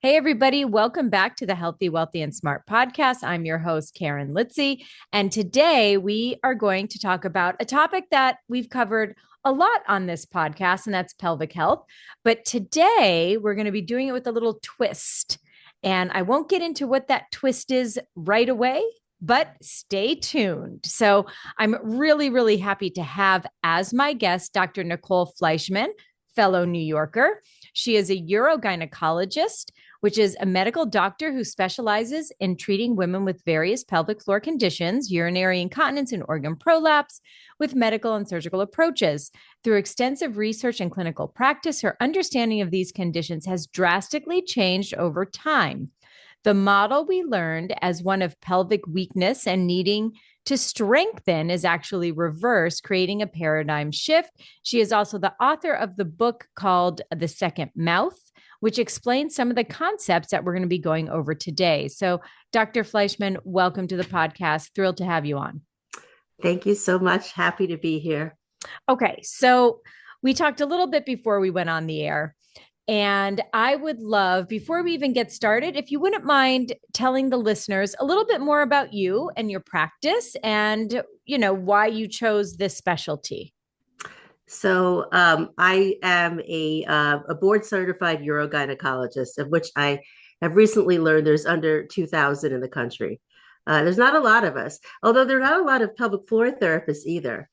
Hey, everybody. Welcome back to the Healthy, Wealthy, and Smart podcast. I'm your host, Karen Litzy. And today we are going to talk about a topic that we've covered a lot on this podcast, and that's pelvic health. But today we're going to be doing it with a little twist. And I won't get into what that twist is right away, but stay tuned. So I'm really, really happy to have as my guest Dr. Nicole Fleischman, fellow New Yorker. She is a urogynecologist, which is a medical doctor who specializes in treating women with various pelvic floor conditions, urinary incontinence, and organ prolapse with medical and surgical approaches. Through extensive research and clinical practice, her understanding of these conditions has drastically changed over time. The model we learned as one of pelvic weakness and needing to strengthen is actually reversed, creating a paradigm shift. She is also the author of the book called The Second Mouth, which explains some of the concepts that we're going to be going over today. So, Dr. Fleischman, welcome to the podcast. Thrilled to have you on. Thank you so much. Happy to be here. Okay, so we talked a little bit before we went on the air. And I would love, before we even get started, if you wouldn't mind telling the listeners a little bit more about you and your practice and, why you chose this specialty. So I am a board certified urogynecologist, of which I have recently learned there's under 2,000 in the country. There's not a lot of us, although there are not a lot of pelvic floor therapists either.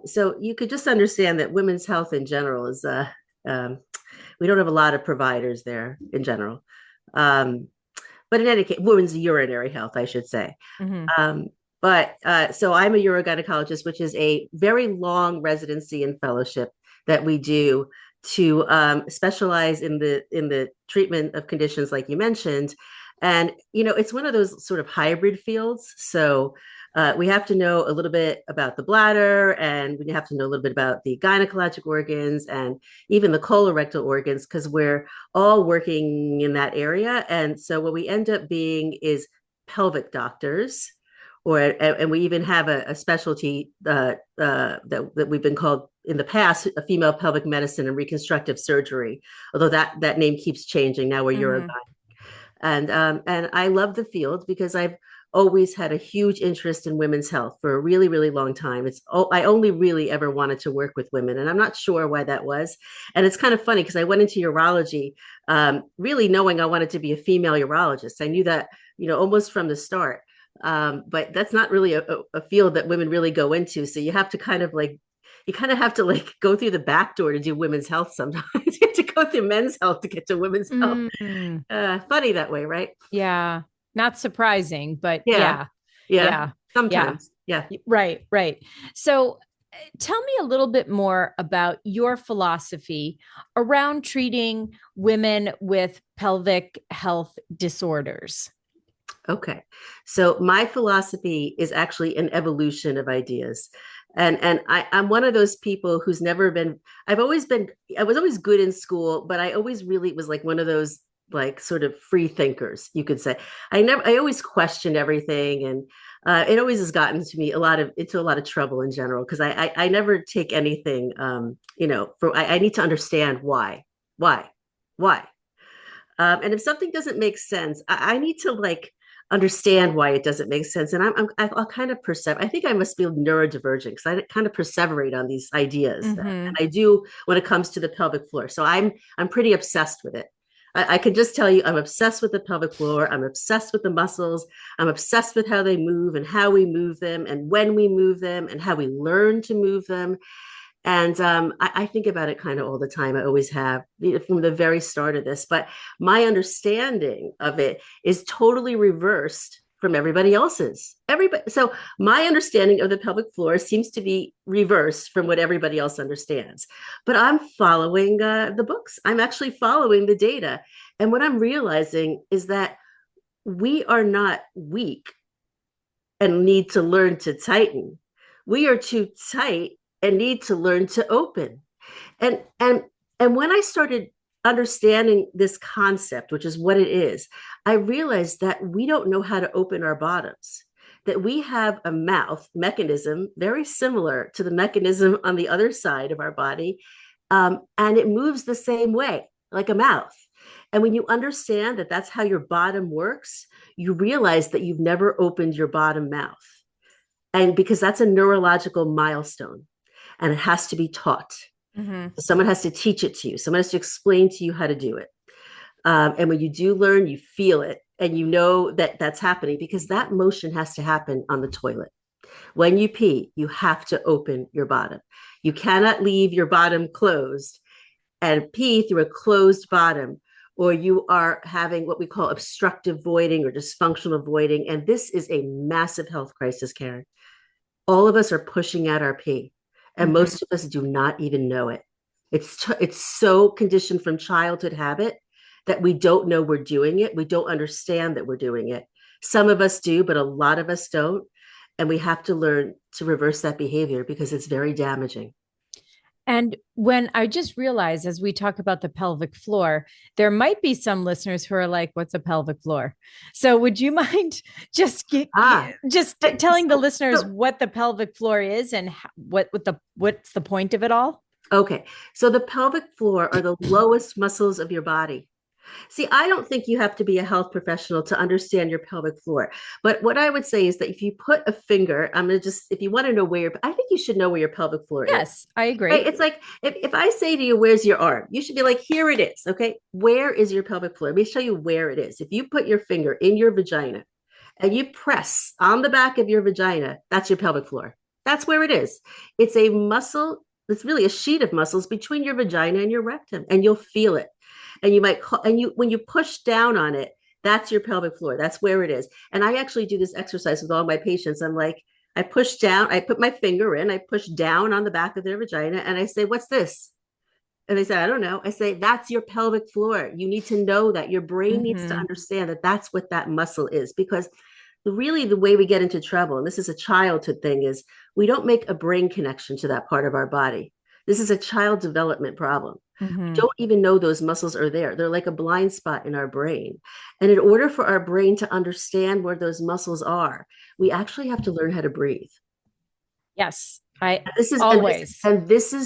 So you could just understand that women's health in general is, we don't have a lot of providers there in general. Um, but in any case, women's urinary health, I should say. Mm-hmm. So I'm a urogynecologist, which is a very long residency and fellowship that we do to specialize in the treatment of conditions like you mentioned. And it's one of those sort of hybrid fields. So we have to know a little bit about the bladder, and we have to know a little bit about the gynecologic organs and even the colorectal organs, because we're all working in that area. And so what we end up being is pelvic doctors, and we even have a specialty that we've been called in the past a female pelvic medicine and reconstructive surgery, although that name keeps changing. Now we're Mm-hmm. urogyne. And I love the field because I've always had a huge interest in women's health for a really, really long time. I only really ever wanted to work with women, and I'm not sure why that was. And it's kind of funny because I went into urology really knowing I wanted to be a female urologist. I knew that, almost from the start. But that's not really a field that women really go into. So you have to have to go through the back door to do women's health sometimes. You have to go through men's health to get to women's health. Mm-hmm. Funny that way, right? Yeah. Not surprising, but Yeah. yeah. Yeah. Yeah. Yeah. Sometimes. Yeah. Right. Right. So tell me a little bit more about your philosophy around treating women with pelvic health disorders. Okay. So my philosophy is actually an evolution of ideas. I'm one of those people who's never been, I was always good in school, but I always really was like one of those like sort of free thinkers, you could say. I always questioned everything, and it always has gotten to me into a lot of trouble in general, because I never take anything, I need to understand why, why. And if something doesn't make sense, I need to understand why it doesn't make sense. And I'll kind of I think I must be neurodivergent, because I kind of perseverate on these ideas, Mm-hmm. and I do when it comes to the pelvic floor. So I'm pretty obsessed with it. I can just tell you, I'm obsessed with the pelvic floor. I'm obsessed with the muscles. I'm obsessed with how they move and how we move them and when we move them and how we learn to move them. And I think about it kind of all the time. I always have, from the very start of this. But my understanding of it is totally reversed from everybody else's. So my understanding of the pelvic floor seems to be reversed from what everybody else understands. But I'm following the books. I'm actually following the data. And what I'm realizing is that we are not weak and need to learn to tighten. We are too tight and need to learn to open. And and and when I started understanding this concept, which is what it is, I realized that we don't know how to open our bottoms. That we have a mouth mechanism very similar to the mechanism on the other side of our body, and it moves the same way, like a mouth. And when you understand that that's how your bottom works, you realize that you've never opened your bottom mouth. And because that's a neurological milestone and it has to be taught. Mm-hmm. Someone has to teach it to you. Someone has to explain to you how to do it. And when you do learn, you feel it and you know that that's happening because that motion has to happen on the toilet. When you pee, you have to open your bottom. You cannot leave your bottom closed and pee through a closed bottom, or you are having what we call obstructive voiding or dysfunctional voiding. And this is a massive health crisis, Karen. All of us are pushing out our pee, and Mm-hmm. most of us do not even know it. It's so conditioned from childhood habit that we don't know we're doing it. We don't understand that we're doing it. Some of us do, but a lot of us don't. And we have to learn to reverse that behavior because it's very damaging. And when I just realized as we talk about the pelvic floor, there might be some listeners who are like, what's a pelvic floor? So would you mind just telling the listeners what the pelvic floor is and what's the point of it all? Okay. So the pelvic floor are the lowest muscles of your body. See, I don't think you have to be a health professional to understand your pelvic floor. But what I would say is that if you put a finger, if you want to know I think you should know where your pelvic floor is. Yes, I agree. Right? It's like if I say to you, where's your arm? You should be like, here it is. Okay. Where is your pelvic floor? Let me show you where it is. If you put your finger in your vagina and you press on the back of your vagina, that's your pelvic floor. That's where it is. It's a muscle. It's really a sheet of muscles between your vagina and your rectum, and you'll feel it. And you might when you push down on it, that's your pelvic floor. That's where it is. And I actually do this exercise with all my patients. I'm like, I push down, I put my finger in, I push down on the back of their vagina, and I say, what's this? And they say, I don't know. I say, that's your pelvic floor. You need to know that. Your brain needs to understand that that's what that muscle is, because really the way we get into trouble, and this is a childhood thing, is we don't make a brain connection to that part of our body. This is a child development problem. We don't even know those muscles are there. They're like a blind spot in our brain. And in order for our brain to understand where those muscles are, we actually have to learn how to breathe. Yes, this is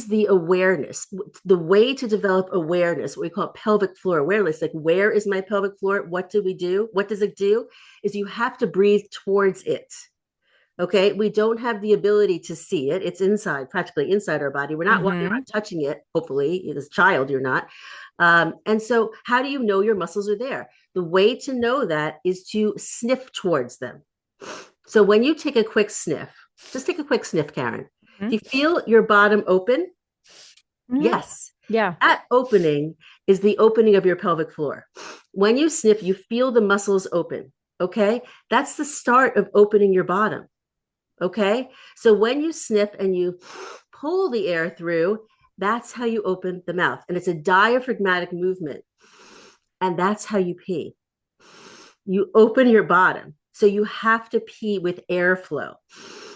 the awareness. The way to develop awareness, what we call pelvic floor awareness, like where is my pelvic floor? What do we do? What does it do? Is you have to breathe towards it. Okay, we don't have the ability to see it. It's practically inside our body. We're not walking around touching it. Hopefully, as a child, you're not. And so, how do you know your muscles are there? The way to know that is to sniff towards them. So when you take a quick sniff, just take a quick sniff, Karen. Do you feel your bottom open? Yes. Yeah. That opening is the opening of your pelvic floor. When you sniff, you feel the muscles open. Okay, that's the start of opening your bottom. Okay, so when you sniff and you pull the air through, that's how you open the mouth. And it's a diaphragmatic movement. And that's how you pee. You open your bottom. So you have to pee with airflow.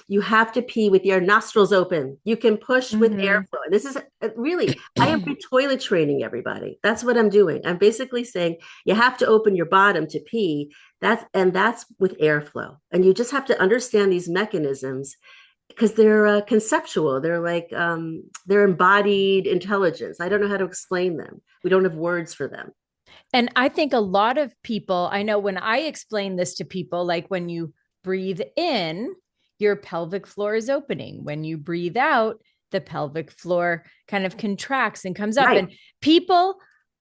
You have to pee with your nostrils open. You can push with airflow. And this is really, I am toilet training everybody. That's what I'm doing. I'm basically saying you have to open your bottom to pee. That's with airflow. And you just have to understand these mechanisms because they're conceptual. They're like, they're embodied intelligence. I don't know how to explain them. We don't have words for them. And I think a lot of people, I know when I explain this to people, like when you breathe in, your pelvic floor is opening. When you breathe out, the pelvic floor kind of contracts and comes up. Right. And people,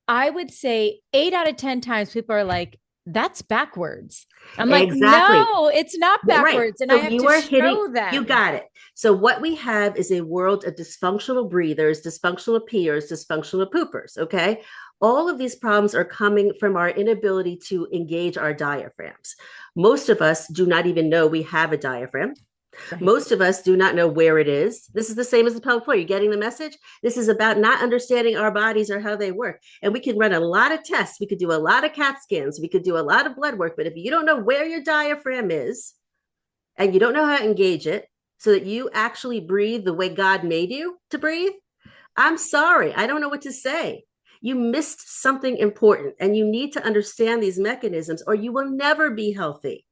I would say 8 out of 10 times, people are like, that's backwards. I'm like, no, it's not backwards. Right. And so I have to show them. You got it. So what we have is a world of dysfunctional breathers, dysfunctional peers, dysfunctional poopers. Okay. All of these problems are coming from our inability to engage our diaphragms. Most of us do not even know we have a diaphragm. Right. Most of us do not know where it is. This is the same as the pelvic floor. You're getting the message? This is about not understanding our bodies or how they work. And we can run a lot of tests. We could do a lot of CAT scans. We could do a lot of blood work. But if you don't know where your diaphragm is and you don't know how to engage it so that you actually breathe the way God made you to breathe, I'm sorry. I don't know what to say. You missed something important, and you need to understand these mechanisms or you will never be healthy.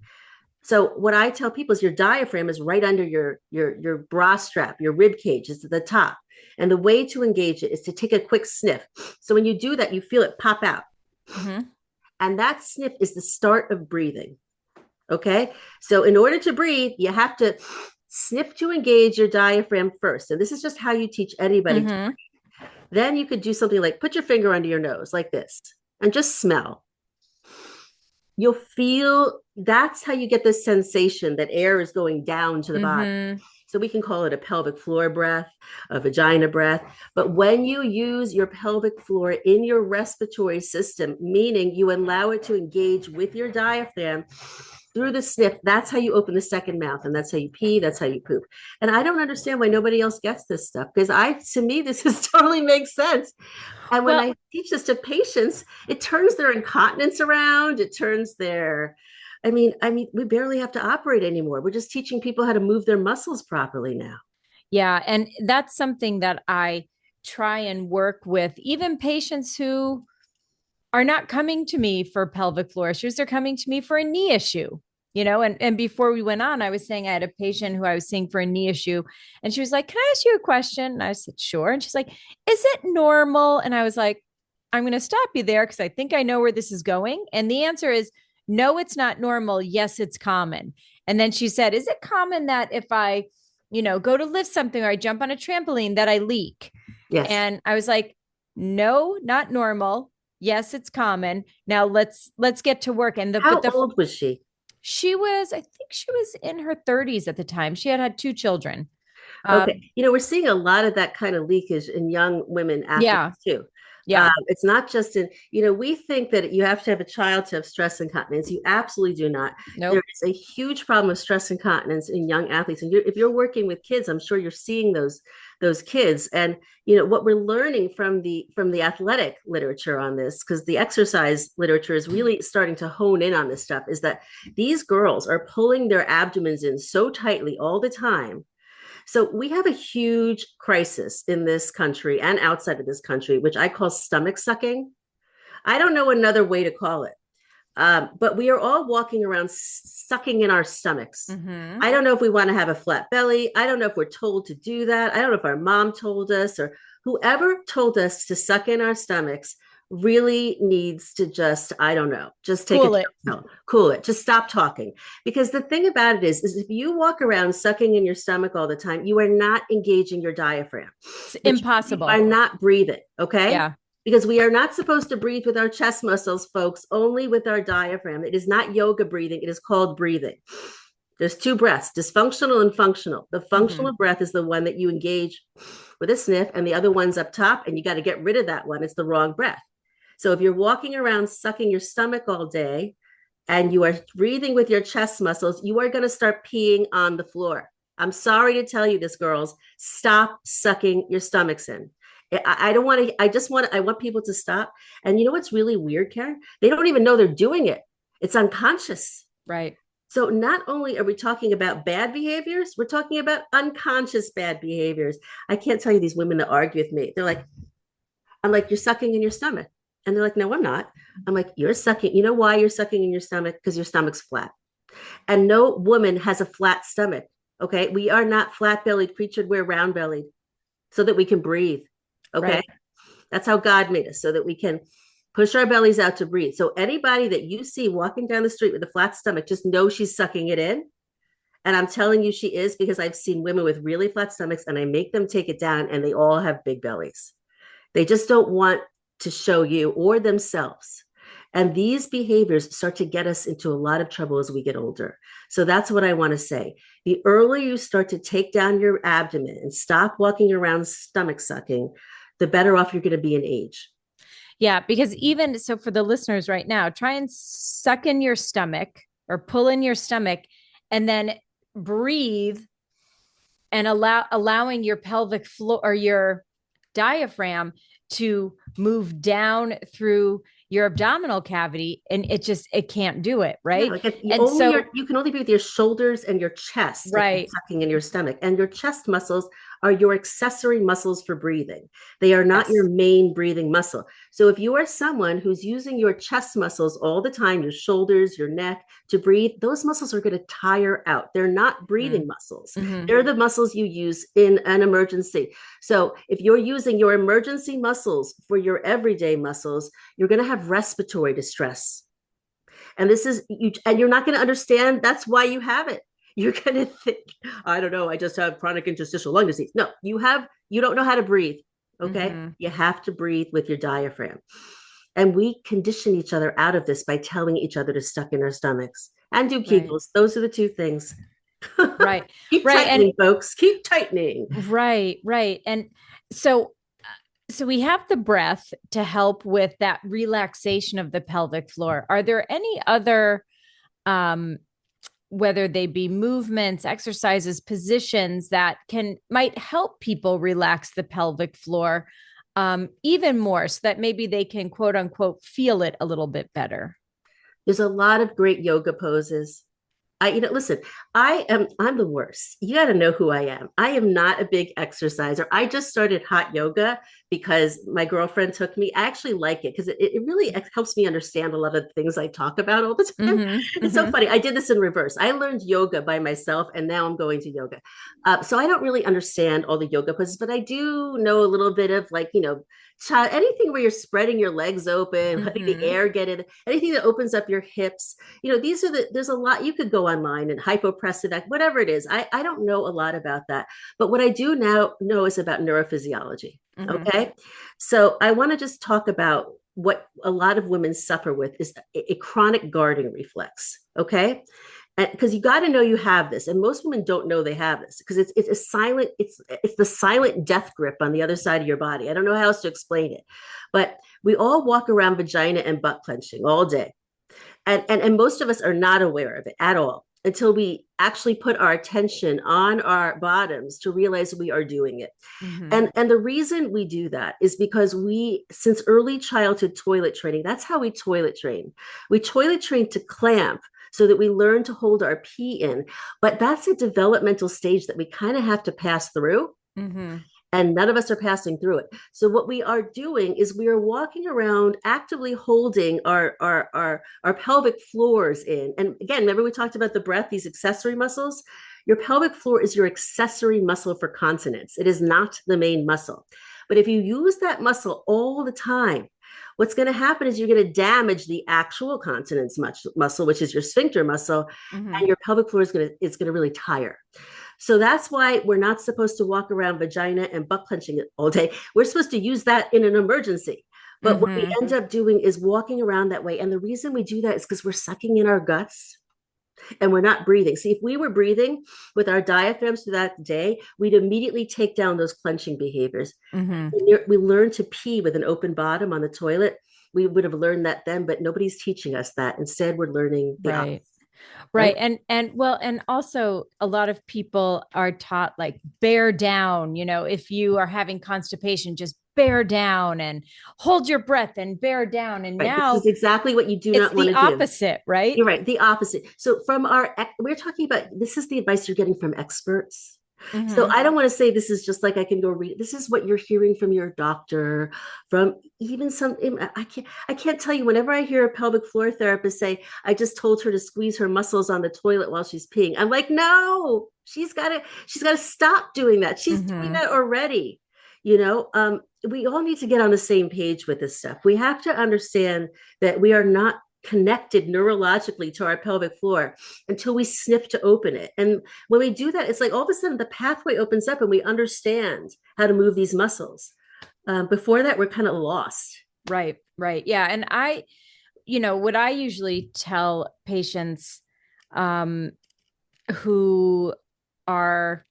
So what I tell people is your diaphragm is right under your bra strap, your rib cage is at the top. And the way to engage it is to take a quick sniff. So when you do that, you feel it pop out. Mm-hmm. And that sniff is the start of breathing. Okay. So in order to breathe, you have to sniff to engage your diaphragm first. And this is just how you teach anybody. Mm-hmm. Then you could do something like put your finger under your nose like this and just smell. You'll feel that's how you get this sensation that air is going down to the body. Mm-hmm. So we can call it a pelvic floor breath, a vagina breath. But when you use your pelvic floor in your respiratory system, meaning you allow it to engage with your diaphragm through the sniff, that's how you open the second mouth, and that's how you pee, that's how you poop. And I don't understand why nobody else gets this stuff, because to me, this is totally makes sense. And when Well, I teach this to patients, it turns their incontinence around. It turns their, I mean, we barely have to operate anymore. We're just teaching people how to move their muscles properly now. yeah. And that's something that I try and work with, even patients who are not coming to me for pelvic floor issues. They're coming to me for a knee issue, and before we went on, I was saying I had a patient who I was seeing for a knee issue. And she was like, "Can I ask you a question?" And I said, "Sure." And she's like, "Is it normal?" And I was like, "I'm going to stop you there because I think I know where this is going." And the answer is no, it's not normal. Yes, it's common. And then she said, "Is it common that if I, go to lift something or I jump on a trampoline that I leak?" Yes. And I was like, "No, not normal. Yes, it's common. Now let's get to work." And How old was she? I think she was in her 30s at the time. She had two children. Okay. Um, We're seeing a lot of that kind of leakage in young women yeah, athletes too. yeah, It's not just we think that you have to have a child to have stress incontinence. You absolutely do not. There nope, is a huge problem of stress incontinence in young athletes. And if you're working with kids, I'm sure you're seeing those kids. And what we're learning from the athletic literature on this, because the exercise literature is really starting to hone in on this stuff, is that these girls are pulling their abdomens in so tightly all the time. So we have a huge crisis in this country and outside of this country, which I call stomach sucking. I don't know another way to call it. But we are all walking around sucking in our stomachs. mm-hmm. I don't know if we want to have a flat belly. I don't know if we're told to do that. I don't know if our mom told us, or whoever told us to suck in our stomachs really needs to just, I don't know, just take Cool a it. no, cool it, just stop talking. Because the thing about it is if you walk around sucking in your stomach all the time, you are not engaging your diaphragm, It's which you are impossible. not breathing. Okay. Yeah, Because we are not supposed to breathe with our chest muscles, folks, only with our diaphragm. It is not yoga breathing. It is called breathing. There's two breaths, dysfunctional and functional. The mm-hmm. functional breath is the one that you engage with a sniff, and the other one's up top, and you got to get rid of that one. It's the wrong breath. So if you're walking around sucking your stomach all day and you are breathing with your chest muscles, you are going to start peeing on the floor. I'm sorry to tell you this, girls. Stop sucking your stomachs in. I don't want to, I want people to stop. And you know what's really weird, Karen? They don't even know they're doing it. It's unconscious. Right. So not only are we talking about bad behaviors, we're talking about unconscious bad behaviors. I can't tell you these women that argue with me. I'm like, you're sucking in your stomach. And they're like, no, I'm not. I'm like, you're sucking. You know why you're sucking in your stomach? Because your stomach's flat. And no woman has a flat stomach. Okay. We are not flat bellied creatured. We're round bellied so that we can breathe. Okay. Right. That's how God made us, so that we can push our bellies out to breathe. So anybody that you see walking down the street with a flat stomach, just know she's sucking it in. And I'm telling you, she is, because I've seen women with really flat stomachs and I make them take it down and they all have big bellies. They just don't want to show you or themselves. And these behaviors start to get us into a lot of trouble as we get older. So that's what I want to say. The earlier you start to take down your abdomen and stop walking around stomach sucking, the better off you're going to be in age. Yeah, because even so, for the listeners right now, try and suck in your stomach or pull in your stomach and then breathe, and allowing your pelvic floor or your diaphragm to move down through your abdominal cavity, and it can't do it, Yeah, right? like And so you can only be with your shoulders and your chest if you're right. sucking in your stomach, and your chest muscles are your accessory muscles for breathing. They are not Yes. your main breathing muscle. So if you are someone who's using your chest muscles all the time, your shoulders, your neck to breathe, those muscles are going to tire out. They're not breathing muscles. Mm-hmm. They're the muscles you use in an emergency. So if you're using your emergency muscles for your everyday muscles, you're going to have respiratory distress. And this is you, and you're not going to understand that's why you have it. You're going to think, I don't know, I just have chronic interstitial lung disease. No, you don't know how to breathe. Okay. Mm-hmm. You have to breathe with your diaphragm. And we condition each other out of this by telling each other to stuck in our stomachs and do Right. Kegels. Those are the two things. Right. Keep Right. And tightening, folks. Keep tightening. right. Right. And so so we have the breath to help with that relaxation of the pelvic floor. Are there any other um whether they be movements, exercises, positions that might help people relax the pelvic floor even more so that maybe they can quote unquote feel it a little bit better? There's a lot of great yoga poses. Listen, I'm the worst. You got to know who I am. I am not a big exerciser. I just started hot yoga because my girlfriend took me. I actually like it because it really helps me understand a lot of the things I talk about all the time. Mm-hmm, It's so mm-hmm. funny. I did this in reverse. I learned yoga by myself and now I'm going to yoga. So I don't really understand all the yoga poses, but I do know a little bit of anything where you're spreading your legs open, letting the Mm-hmm. air get in, anything that opens up your hips. There's a lot you could go online and hypopressive act, whatever it is. I don't know a lot about that, but what I do now know is about neurophysiology. Mm-hmm. Okay. So I want to just talk about what a lot of women suffer with is a chronic guarding reflex. Okay. And because you got to know you have this, and most women don't know they have this because it's a silent, it's the silent death grip on the other side of your body. I don't know how else to explain it, but we all walk around vagina and butt clenching all day. And most of us are not aware of it at all until we actually put our attention on our bottoms to realize we are doing it. Mm-hmm. And the reason we do that is because we, since early childhood toilet training, that's how we toilet train. We toilet train to clamp so that we learn to hold our pee in. But that's a developmental stage that we kind of have to pass through. Mm-hmm. And none of us are passing through it. So what we are doing is we are walking around actively holding our pelvic floors in. And again, remember we talked about the breath, these accessory muscles. Your pelvic floor is your accessory muscle for continence. It is not the main muscle. But if you use that muscle all the time, what's going to happen is you're going to damage the actual continence muscle, which is your sphincter muscle, Mm-hmm. and your pelvic floor is going to really tire. So that's why we're not supposed to walk around vagina and butt clenching it all day. We're supposed to use that in an emergency. But what we Mm-hmm. end up doing is walking around that way. And the reason we do that is because we're sucking in our guts and we're not breathing. See, if we were breathing with our diaphragms through that day, we'd immediately take down those clenching behaviors. Mm-hmm. We learn to pee with an open bottom on the toilet. We would have learned that then, but nobody's teaching us that. Instead, we're learning the Right. opposite, Right. right? And well, and also a lot of people are taught like bear down, if you are having constipation, just bear down and hold your breath and bear down. And Right. This now is exactly what you do it's not want the to do. opposite, right? You're right. The opposite. So we're talking about, this is the advice you're getting from experts. So Mm-hmm. I don't want to say this is just like I can go read. This is what you're hearing from your doctor, from even some. I can't tell you. Whenever I hear a pelvic floor therapist say, "I just told her to squeeze her muscles on the toilet while she's peeing," I'm like, "No, she's got to stop doing that. She's doing Mm-hmm. that already." We all need to get on the same page with this stuff. We have to understand that we are not connected neurologically to our pelvic floor until we sniff to open it. And when we do that, it's like all of a sudden the pathway opens up and we understand how to move these muscles. Before that, we're kind of lost. Right. Right. Yeah. And what I usually tell patients um, who are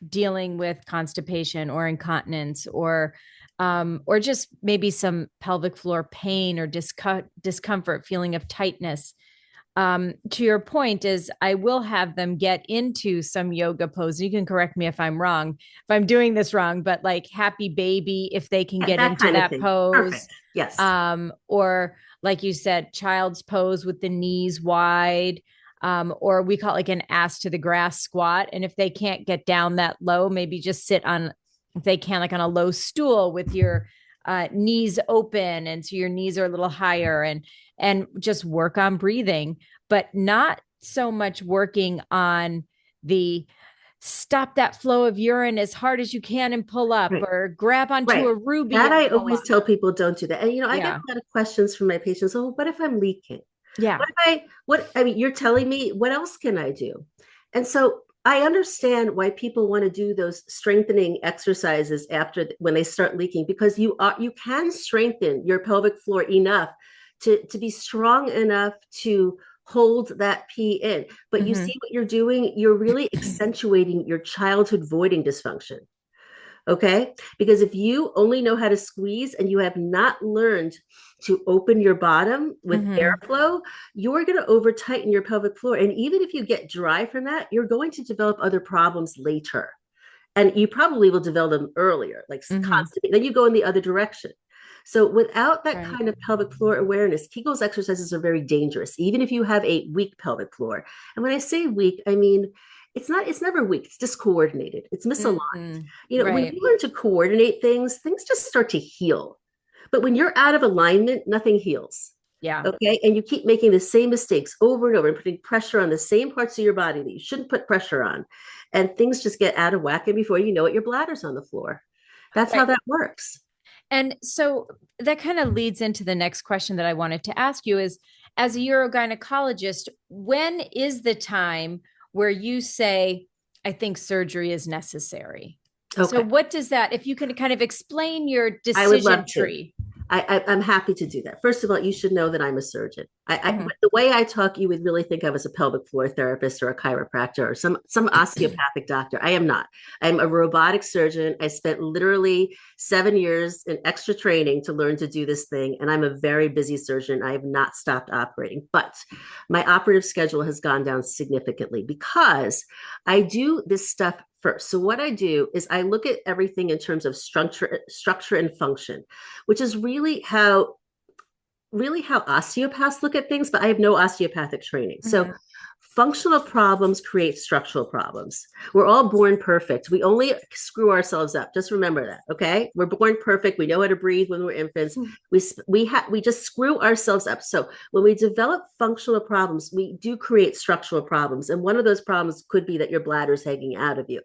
dealing with constipation or incontinence or just maybe some pelvic floor pain or discomfort, feeling of tightness. To your point is I will have them get into some yoga pose. You can correct me if I'm wrong, if I'm doing this wrong, but like happy baby, if they can Yeah, get that into kind of that thing. pose. Perfect. Yes. Or like you said, child's pose with the knees wide. or we call it like an ass to the grass squat. And if they can't get down that low, maybe just sit on, if they can, like on a low stool with your knees open, and so your knees are a little higher, and just work on breathing, but not so much working on the stop that flow of urine as hard as you can and pull up, Right. or grab onto Right. a ruby That and I pull always up. tell people don't do that. And I get Yeah. a lot of questions from my patients. Oh, what if I'm leaking? Yeah. I mean, you're telling me what else can I do? And so I understand why people want to do those strengthening exercises after when they start leaking, because you can strengthen your pelvic floor enough to be strong enough to hold that pee in. But you see what you're doing? You're really accentuating your childhood voiding dysfunction. Okay. Because if you only know how to squeeze and you have not learned to open your bottom with airflow, you're going to over tighten your pelvic floor. And even if you get dry from that, you're going to develop other problems later. And you probably will develop them earlier, like constipation. Then you go in the other direction. So without that Right. kind of pelvic floor awareness, Kegel's exercises are very dangerous, even if you have a weak pelvic floor. And when I say weak, I mean, it's never weak. It's discoordinated. It's misaligned. When Right. you learn to coordinate things, things just start to heal. But when you're out of alignment, nothing heals. Yeah. Okay. And you keep making the same mistakes over and over and putting pressure on the same parts of your body that you shouldn't put pressure on. And things just get out of whack. And before you know it, your bladder's on the floor. That's how Right. that works. And so that kind of leads into the next question that I wanted to ask you is, as a urogynecologist, when is the time where you say, I think surgery is necessary? So Okay. what does that, if you can kind of explain your I would decision love to. tree? I'm happy to do that. First of all, you should know that I'm a surgeon. Mhm. The way I talk, you would really think I was a pelvic floor therapist or a chiropractor or some osteopathic doctor. I am not. I'm a robotic surgeon. I spent literally 7 years in extra training to learn to do this thing, and I'm a very busy surgeon. I have not stopped operating, but my operative schedule has gone down significantly because I do this stuff first. So what I do is I look at everything in terms of structure and function, which is really how osteopaths look at things, but I have no osteopathic training. So Mhm. functional problems create structural problems. We're all born perfect. We only screw ourselves up. Just remember that, okay? We're born perfect. We know how to breathe when we're infants. We just screw ourselves up. So when we develop functional problems, we do create structural problems. And one of those problems could be that your bladder is hanging out of you.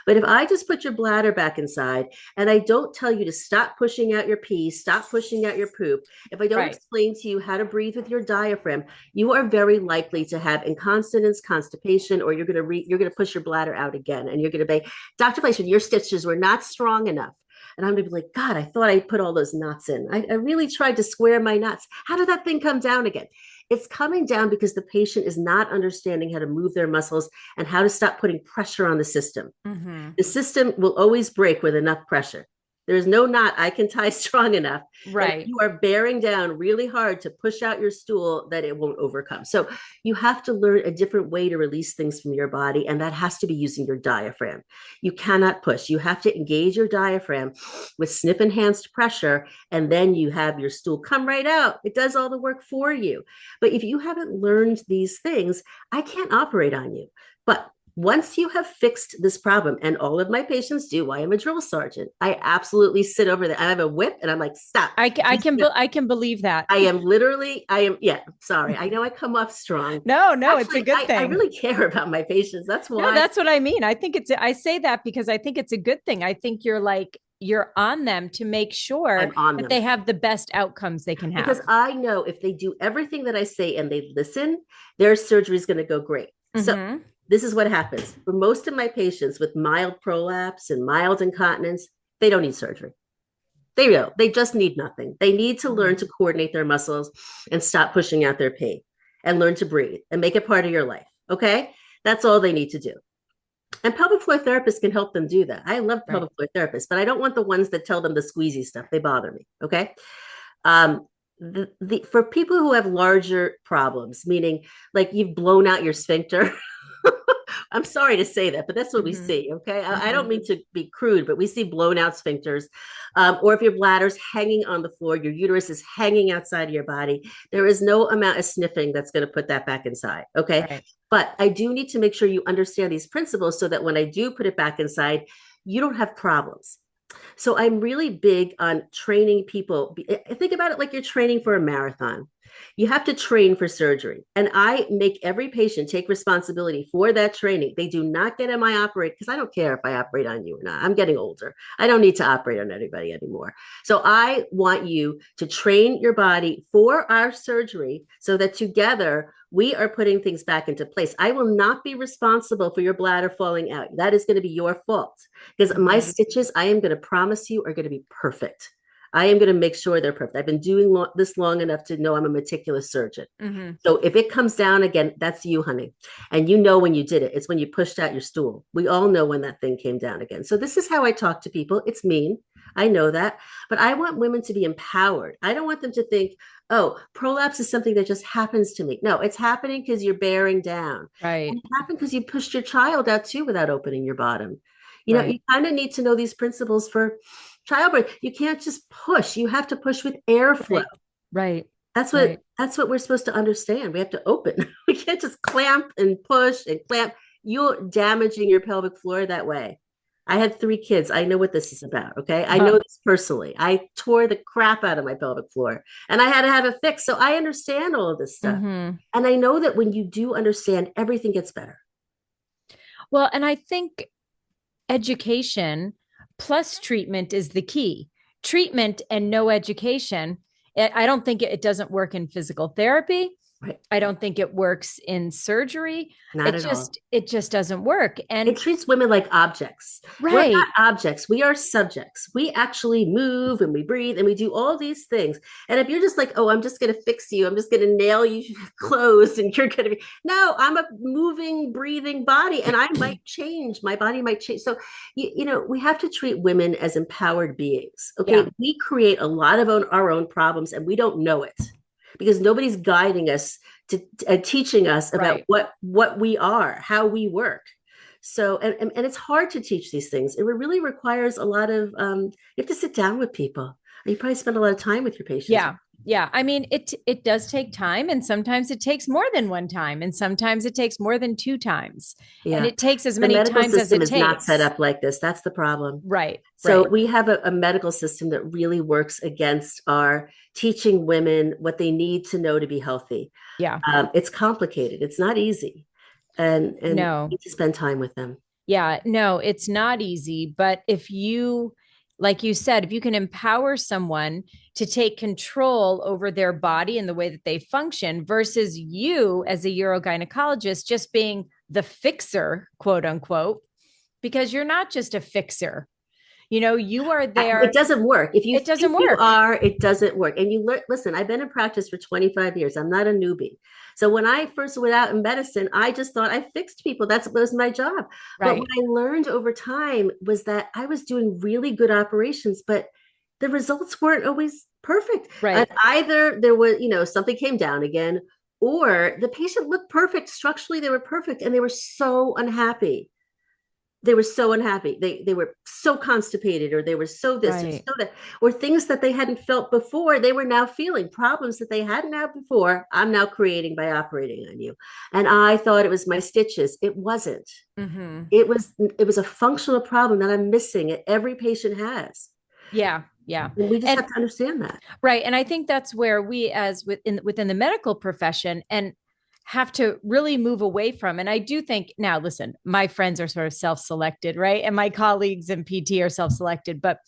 But if I just put your bladder back inside and I don't tell you to stop pushing out your pee, stop pushing out your poop, if I don't Right. explain to you how to breathe with your diaphragm, you are very likely to have incontinence, constipation, or you're going to push your bladder out again, and you're going to be, Dr. Fleischman, your stitches were not strong enough. And I'm going to be like, God, I thought I put all those knots in. I really tried to square my knots. How did that thing come down again? It's coming down because the patient is not understanding how to move their muscles and how to stop putting pressure on the system. Mhm. The system will always break with enough pressure. There is no knot I can tie strong enough that if Right. you are bearing down really hard to push out your stool, that it won't overcome. So you have to learn a different way to release things from your body, and that has to be using your diaphragm. You cannot push. You have to engage your diaphragm with snip enhanced pressure, and then you have your stool come right out. It does all the work for you. But if you haven't learned these things, I can't operate on you. But once you have fixed this problem, and all of my patients do, I am a drill sergeant. I absolutely sit over there. I have a whip and I'm like, stop. I can believe that. Yeah, sorry. I know I come off strong. No, no, it's a Actually, good I thing. really care about my patients. That's No, why that's what I mean. I say that because I think it's a good thing. I think you're on them to make sure I'm on that them. they have the best outcomes they can have. Because I know if they do everything that I say and they listen, their surgery is going to go great. So Mm-hmm. this is what happens for most of my patients with mild prolapse and mild incontinence. They don't need surgery. They don't. They just need nothing. They need to learn to coordinate their muscles and stop pushing out their pee and learn to breathe and make it part of your life. Okay. That's all they need to do. And pelvic floor therapists can help them do that. I love Right. pelvic floor therapists, but I don't want the ones that tell them the squeezy stuff. They bother me. Okay. Um, for people who have larger problems, meaning like you've blown out your sphincter, I'm sorry to say that, but that's what we Mm-hmm. see. Okay. I Mm-hmm. don't mean to be crude, but we see blown out sphincters. Or if your bladder's hanging on the floor, your uterus is hanging outside of your body, there is no amount of sniffing that's going to put that back inside. Okay. Right. But I do need to make sure you understand these principles so that when I do put it back inside, you don't have problems. So I'm really big on training people. Think about it like you're training for a marathon. You have to train for surgery. And I make every patient take responsibility for that training. They do not get MI operate because I don't care if I operate on you or not. I'm getting older. I don't need to operate on anybody anymore. So I want you to train your body for our surgery so that together we are putting things back into place. I will not be responsible for your bladder falling out. That is going to be your fault because my Mm-hmm. stitches, I am going to promise you, are going to be perfect. I am going to make sure they're perfect. I've been doing this long enough to know I'm a meticulous surgeon. Mm-hmm. So if it comes down again, that's you, honey. And you know when you did it. It's when you pushed out your stool. We all know when that thing came down again. So this is how I talk to people. It's mean. I know that. But I want women to be empowered. I don't want them to think, oh, prolapse is something that just happens to me. No, it's happening because you're bearing down. And Right. it happened because you pushed your child out too without opening your bottom. Right. You kind of need to know these principles for childbirth. You can't just push. You have to push with airflow. Right. Right. That's what Right. that's what we're supposed to understand. We have to open. We can't just clamp and push and clamp. You're damaging your pelvic floor that way. I had 3 kids. I know what this is about. Okay. I know this personally. I tore the crap out of my pelvic floor and I had to have it fixed. So I understand all of this stuff. Mm-hmm. And I know that when you do understand, everything gets better. Well, and I think education plus treatment is the key. Treatment and no education, I don't think it doesn't work in physical therapy. Right. I don't think it works in surgery. Not at all. It just doesn't work. It And treats women like objects. We're not right. objects. We are subjects. We actually move and we breathe and we do all these things. And if you're just like, oh, I'm just going to fix you, I'm just going to nail you closed and you're going to be, no, I'm a moving, breathing body and I might change. My body might change. So, we have to treat women as empowered beings. Okay. Yeah. We create a lot of our own problems and we don't know it because nobody's guiding us to teaching us about Right. what we are, how we work. So and it's hard to teach these things. It really requires a lot of you have to sit down with people. You probably spend a lot of time with your patients. Yeah. Yeah. I mean, it does take time, and sometimes it takes more than one time, and sometimes it takes more than 2 times. And Yeah. it takes as The many medical times as system it is not set takes. up like this. That's the problem. Right. So Right. we have a medical system that really works against our teaching women what they need to know to be healthy. Yeah. It's complicated. It's not easy, and you No. need to spend time with them. Yeah, no, it's not easy. But if you, like you said, if you can empower someone to take control over their body and the way that they function versus you as a urogynecologist just being the fixer, quote unquote, because you're not just a fixer. You are It there. doesn't work. If you It think doesn't you work. are, it doesn't work. And listen, I've been in practice for 25 years. I'm not a newbie. So when I first went out in medicine, I just thought I fixed people. That was my job. But what Right. I learned over time was that I was doing really good operations, but the results weren't always perfect. Right. Either there was, something came down again, or the patient looked perfect. Structurally, they were perfect and they were so unhappy. They were so constipated, or they were so this or Right. so that, or things that they hadn't felt before, they were now feeling problems that they hadn't had before. I'm now creating by operating on you. And I thought it was my stitches. It wasn't. Mm-hmm. It was a functional problem that I'm missing. Every patient has. Yeah. Yeah. And we just And have to understand that. right. And I think that's where we, as within the medical profession, and have to really move away from. And I do think now, listen, my friends are sort of self-selected, right? And my colleagues in PT are self-selected, but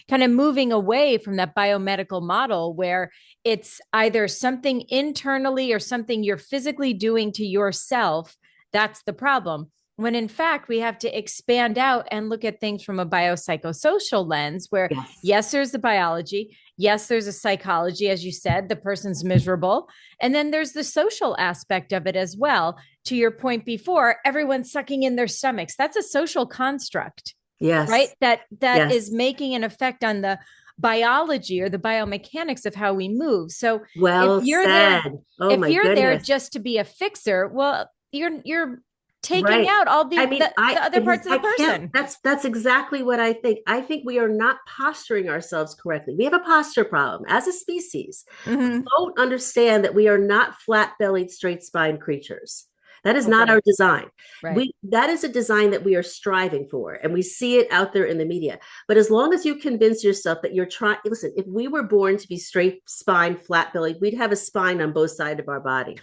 kind of moving away from that biomedical model where it's either something internally or something you're physically doing to yourself. That's the problem. When in fact, we have to expand out and look at things from a biopsychosocial lens where, Yes. yes, there's the biology. Yes, there's a psychology, as you said, the person's miserable. And then there's the social aspect of it as well. To your point before, everyone's sucking in their stomachs. That's a social construct, right? Yes. That is Yes. making an effect on the biology or the biomechanics of how we move. So if Well you're there, said. Oh if my you're there goodness. just to be a fixer, well, you're taking out all I mean, the other parts of the person. That's exactly what I think. I think we are not posturing ourselves correctly. We have a posture problem as a species. We Mm-hmm. don't understand that we are not flat-bellied, straight-spined creatures. That is not Okay. our design. Right. That is a design that we are striving for, and we see it out there in the media. But as long as you convince yourself that you're trying, listen, if we were born to be straight spine, flat bellied, we'd have a spine on both sides of our body.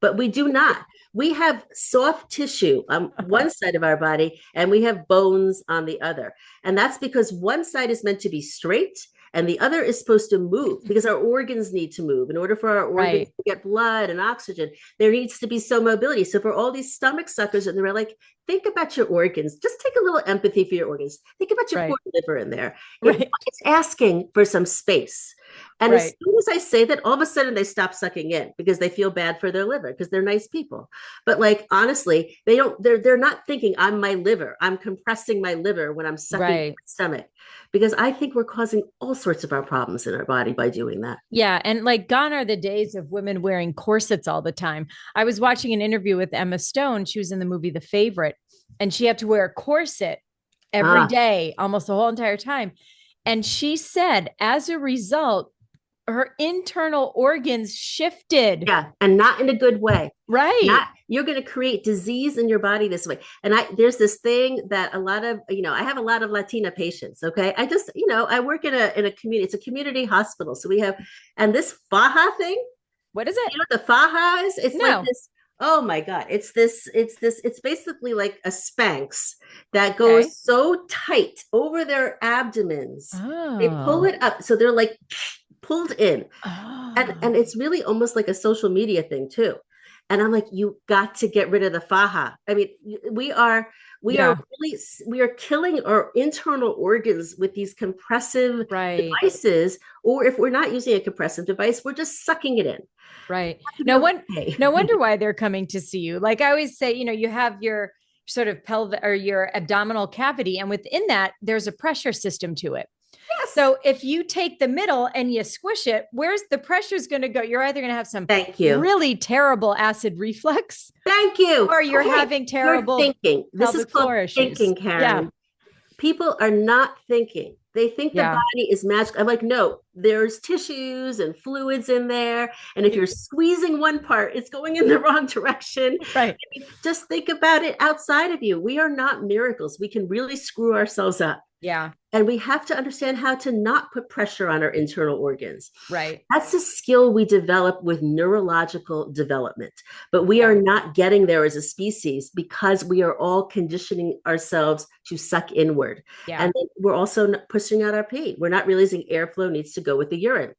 But we do not. We have soft tissue on one side of our body and we have bones on the other. And that's because one side is meant to be straight and the other is supposed to move because our organs need to move. In order for our organs to get blood and oxygen, there needs to be some mobility. So for all these stomach suckers, and they're like, think about your organs. Just take a little empathy for your organs. Think about your poor liver in there. It's asking for some space. And as soon as I say that, all of a sudden they stop sucking in because they feel bad for their liver because they're nice people. But like, honestly, they're not thinking I'm my liver. I'm compressing my liver when I'm sucking my stomach, because I think we're causing all sorts of our problems in our body by doing that. Yeah. And like, gone are the days of women wearing corsets all the time. I was watching an interview with Emma Stone. She was in the movie The Favorite, and she had to wear a corset every day, almost the whole entire time. And she said, as a result, her internal organs shifted. Yeah. And not in a good way. Right. You're going to create disease in your body this way. And there's this thing that a lot of, I have a lot of Latina patients. Okay. I just, I work in a community, it's a community hospital. So we have, and this faja thing. What is it? You know what the faja is? It's like this. Oh my God. It's basically like a Spanx that goes so tight over their abdomens. They pull it up. So they're like pulled in. And it's really almost like a social media thing too. And I'm like, you got to get rid of the faja. I mean, we are killing our internal organs with these compressive devices. Or if we're not using a compressive device, we're just sucking it in. Right. No wonder why they're coming to see you. Like I always say, you have your sort of pelvic or your abdominal cavity, and within that, there's a pressure system to it. Yes. So if you take the middle and you squish it, where's the pressure is going to go? You're either going to have some really terrible acid reflux. Thank you. Or you're having terrible thinking. This is called thinking, Karen. Yeah. People are not thinking. They think the body is magic. I'm like, no, there's tissues and fluids in there. And if you're squeezing one part, it's going in the wrong direction. Right. Just think about it outside of you. We are not miracles. We can really screw ourselves up. Yeah. And we have to understand how to not put pressure on our internal organs. Right. That's a skill we develop with neurological development. But we are not getting there as a species because we are all conditioning ourselves to suck inward. Yeah. And we're also pushing out our pee. We're not realizing airflow needs to go with the urine.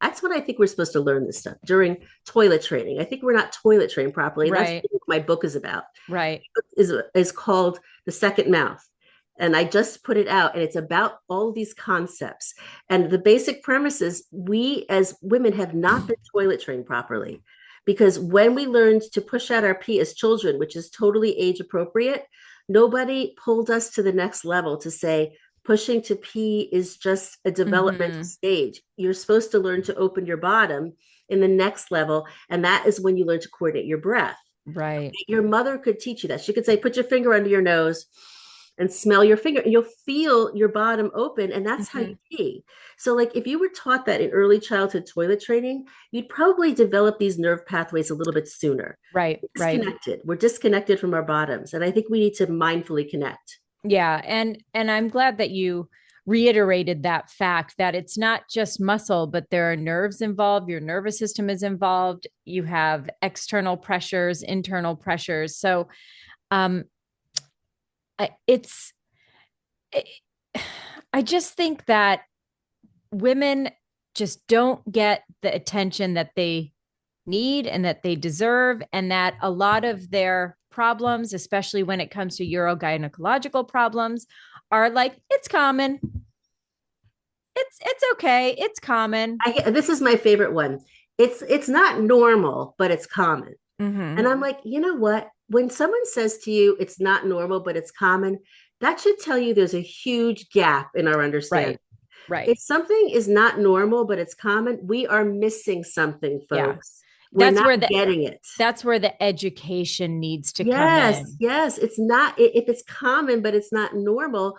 That's when I think we're supposed to learn this stuff during toilet training. I think we're not toilet trained properly. That's what my book is about. Right. Is called The Second Mouth. And I just put it out, and it's about all these concepts. And the basic premise is we as women have not been toilet trained properly, because when we learned to push out our pee as children, which is totally age appropriate, nobody pulled us to the next level to say pushing to pee is just a developmental stage. You're supposed to learn to open your bottom in the next level. And that is when you learn to coordinate your breath. Right. Your mother could teach you that. She could say, put your finger under your nose and smell your finger, and you'll feel your bottom open, and that's how you pee. So like if you were taught that in early childhood toilet training, you'd probably develop these nerve pathways a little bit sooner. Right. We're disconnected from our bottoms, and I think we need to mindfully connect. Yeah. And I'm glad that you reiterated that fact that it's not just muscle, but there are nerves involved. Your nervous system is involved. You have external pressures, internal pressures. So, I just think that women just don't get the attention that they need and that they deserve, and that a lot of their problems, especially when it comes to urogynecological problems, are like, it's common. It's okay. It's common. This is my favorite one. It's not normal, but it's common. Mm-hmm. And I'm like, you know what? When someone says to you, it's not normal, but it's common, that should tell you there's a huge gap in our understanding. Right. If something is not normal, but it's common, we are missing something, folks. We're That's not where getting it. that's where the education needs to come Yes, in. yes. It's not, if it's common, but it's not normal,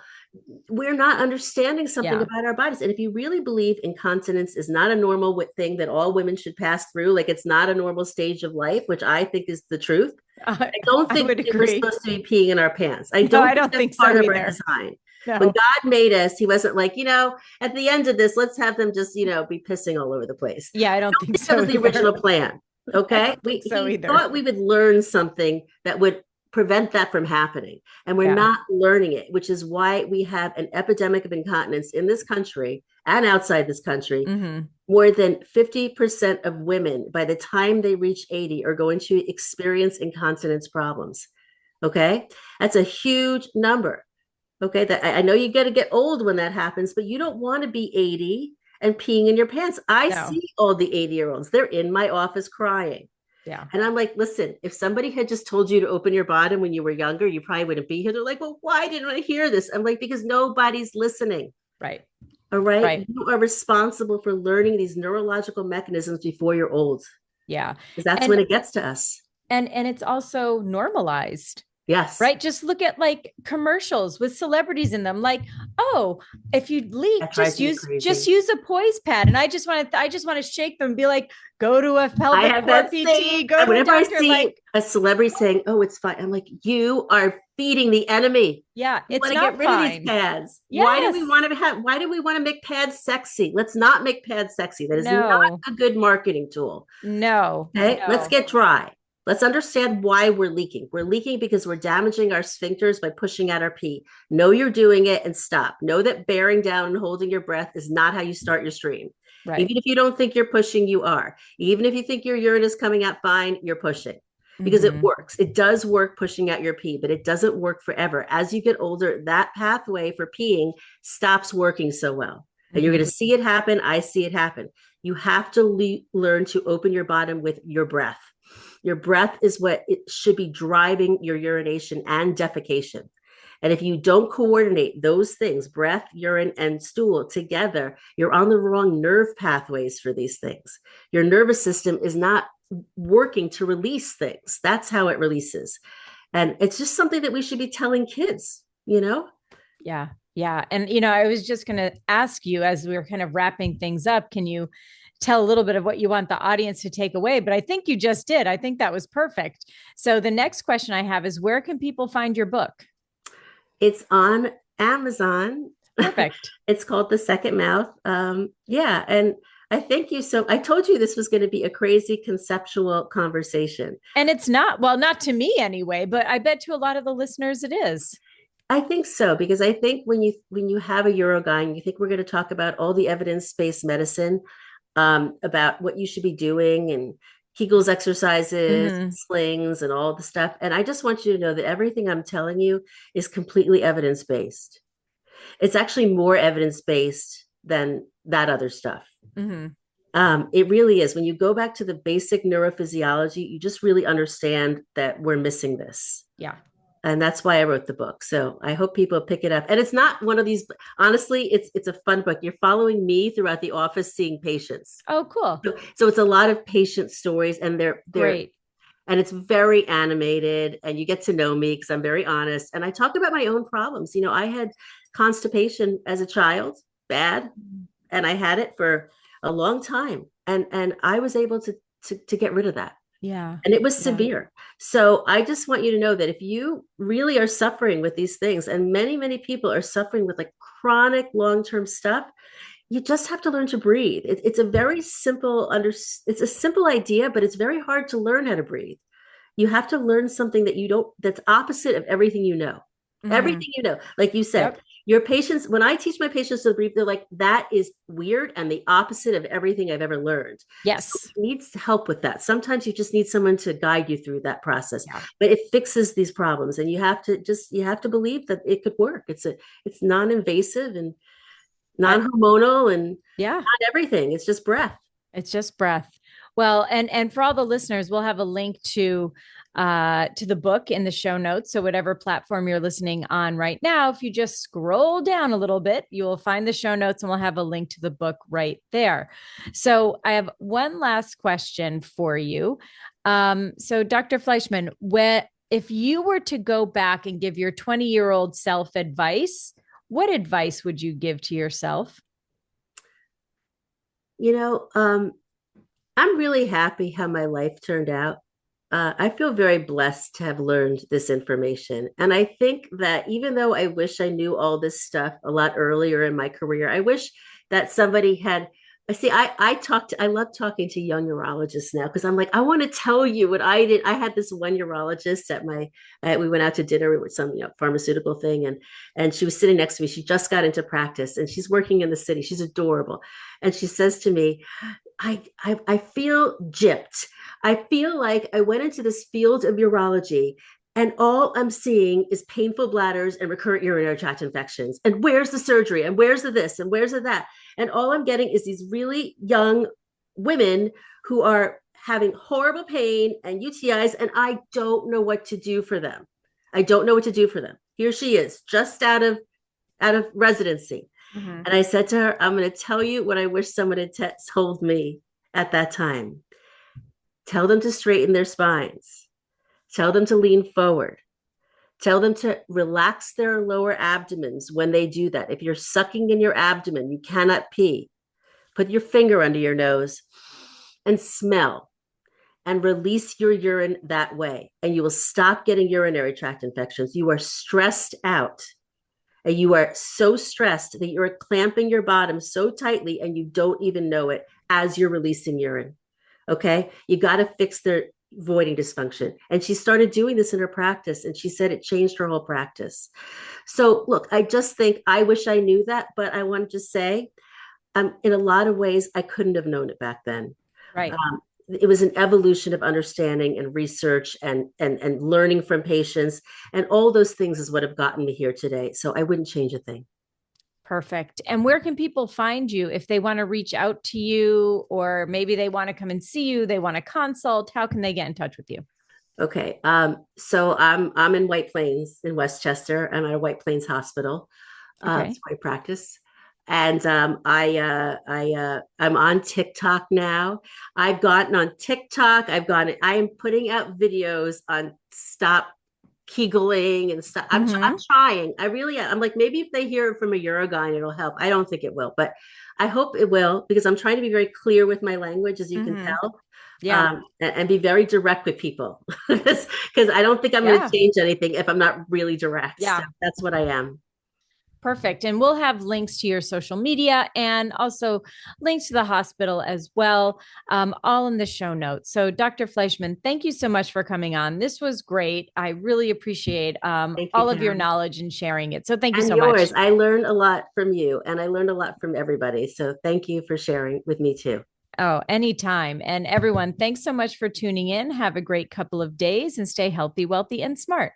we're not understanding something Yeah. about our bodies. And if you really believe incontinence is not a normal thing that all women should pass through, like it's not a normal stage of life, which I think is the truth. I, I don't I think would we're agree. supposed to be peeing in our pants. I No, don't I think don't that's think part so of our either. design. When No. God made us, he wasn't like, at the end of this, let's have them just, be pissing all over the place. Yeah, I I don't don't think think that so was the either. original plan. I Okay. don't think so He either. thought we would learn something that would prevent that from happening. And we're Yeah. not learning it, which is why we have an epidemic of incontinence in this country and outside this country. Mm-hmm. More than 50% of women, by the time they reach 80, are going to experience incontinence problems. Okay. That's a huge number. Okay. That I know you got to get old when that happens, but you don't want to be 80 and peeing in your pants. I No. see all the 80-year-olds. They're in my office crying. Yeah. And I'm like, listen, if somebody had just told you to open your bottom when you were younger, you probably wouldn't be here. They're like, well, why didn't I hear this? I'm like, because nobody's listening. Right. All right. Right. You are responsible for learning these neurological mechanisms before you're old, Yeah. because that's And when it gets to us. and it's also normalized. Yes. Right? Just look at like commercials with celebrities in them. Like, oh, if you leak, That drives me crazy. just use a poise pad. And I just want to shake them and be like, go to a I pelvic have floor that same. PT, go to a Whenever I doctor. see Like, a celebrity saying, "Oh, it's fine," I'm like, "You are feeding the enemy. yeah, You it's want to get not rid of these fine. pads. Why do Yes. we want to have? Why do we want to make pads sexy? Let's not make pads sexy. That is not No, a good marketing tool. no, Okay, let's no. get dry. Let's understand why we're leaking. We're leaking because we're damaging our sphincters by pushing out our pee. Know you're doing it and stop. Know that bearing down and holding your breath is not how you start your stream. Right. Even if you don't think you're pushing, you are. Even if you think your urine is coming out fine, you're pushing because it Mm-hmm. works. It does work pushing out your pee, but it doesn't work forever. As you get older, that pathway for peeing stops working so well. And you're Mm-hmm. going to see it happen. I see it happen. You have to learn to open your bottom with your breath. Your breath is what it should be driving your urination and defecation. And if you don't coordinate those things, breath, urine, and stool together, you're on the wrong nerve pathways for these things. Your nervous system is not working to release things. That's how it releases. And it's just something that we should be telling kids, you know? Yeah. Yeah. And, I was just going to ask you as we were kind of wrapping things up, can you tell a little bit of what you want the audience to take away? But I think you just did. I think that was perfect. So the next question I have is, where can people find your book? It's on Amazon. Perfect. It's called The Second Mouth. Yeah. And I thank you. So I told you this was going to be a crazy conceptual conversation. And it's not, well, not to me anyway, but I bet to a lot of the listeners it is. I think so, because I think when you have a urogyne, you think we're going to talk about all the evidence-based medicine, about what you should be doing and Kegels exercises, Mm-hmm. slings, and all the stuff. And I just want you to know that everything I'm telling you is completely evidence-based. It's actually more evidence-based than that other stuff. Mm-hmm. It really is. When you go back to the basic neurophysiology, you just really understand that we're missing this. Yeah. And that's why I wrote the book. So I hope people pick it up. And it's not one of these, honestly, it's a fun book. You're following me throughout the office seeing patients. Oh, cool. So it's a lot of patient stories, and they're Great. and it's very animated, and you get to know me because I'm very honest. And I talk about my own problems. I had constipation as a child, bad, and I had it for a long time. And I was able to get rid of that. Yeah. And it was Yeah. severe. So I just want you to know that if you really are suffering with these things, and many, many people are suffering with like chronic long-term stuff, you just have to learn to breathe. It's a very simple it's a simple idea, but it's very hard to learn how to breathe. You have to learn something that's opposite of everything you know. Mm-hmm. Everything you know, like you said, Yep. your patients, when I teach my patients to breathe, they're like, that is weird and the opposite of everything I've ever learned. Yes. So it needs help with that. Sometimes you just need someone to guide you through that process, Yeah. but it fixes these problems, and you have to believe that it could work. It's non-invasive and non-hormonal and Yeah. not everything. It's just breath. It's just breath. Well, and for all the listeners, we'll have a link to to the book in the show notes. So whatever platform you're listening on right now, if you just scroll down a little bit, you will find the show notes and we'll have a link to the book right there. So I have one last question for you. So Dr. Fleischman, if you were to go back and give your 20-year-old self advice, what advice would you give to yourself? You know, I'm really happy how my life turned out. I feel very blessed to have learned this information. And I think that even though I wish I knew all this stuff a lot earlier in my career, I wish that somebody had. I love talking to young urologists now because I'm like, I want to tell you what I did. I had this one urologist we went out to dinner with some pharmaceutical thing, and she was sitting next to me. She just got into practice and she's working in the city. She's adorable. And she says to me, I feel gypped. I feel like I went into this field of urology and all I'm seeing is painful bladders and recurrent urinary tract infections. And where's the surgery? And where's the this? And where's the that? And all I'm getting is these really young women who are having horrible pain and UTIs, and I don't know what to do for them. I don't know what to do for them. Here she is, just out of residency. Mm-hmm. And I said to her, I'm going to tell you what I wish someone had told me at that time. Tell them to straighten their spines. Tell them to lean forward. Tell them to relax their lower abdomens when they do that. If you're sucking in your abdomen, you cannot pee. Put your finger under your nose and smell and release your urine that way. And you will stop getting urinary tract infections. You are stressed out. And you are so stressed that you're clamping your bottom so tightly and you don't even know it as you're releasing urine. Okay. You got to fix their voiding dysfunction. And she started doing this in her practice. And she said it changed her whole practice. So look, I just think I wish I knew that, but I want to just say, in a lot of ways, I couldn't have known it back then. Right. It was an evolution of understanding and research and learning from patients, and all those things is what have gotten me here today. So I wouldn't change a thing. Perfect. And where can people find you if they want to reach out to you, or maybe they want to come and see you, they want to consult? How can they get in touch with you? Okay. So I'm in White Plains in Westchester. I'm at a White Plains hospital. Okay. It's my practice. And I'm on TikTok now. I've gotten on TikTok. I am putting out videos on stop Kegling and stuff. I'm trying. I really am. I'm like, maybe if they hear it from a urogyne, it'll help. I don't think it will, but I hope it will because I'm trying to be very clear with my language, as you can tell. Yeah. And be very direct with people because I don't think I'm going to change anything if I'm not really direct. Yeah. So that's what I am. Perfect. And we'll have links to your social media and also links to the hospital as well, all in the show notes. So Dr. Fleischman, thank you so much for coming on. This was great. I really appreciate all of your knowledge and sharing it. So thank you so much. I learned a lot from you and I learned a lot from everybody. So thank you for sharing with me too. Oh, anytime. And everyone, thanks so much for tuning in. Have a great couple of days and stay healthy, wealthy, and smart.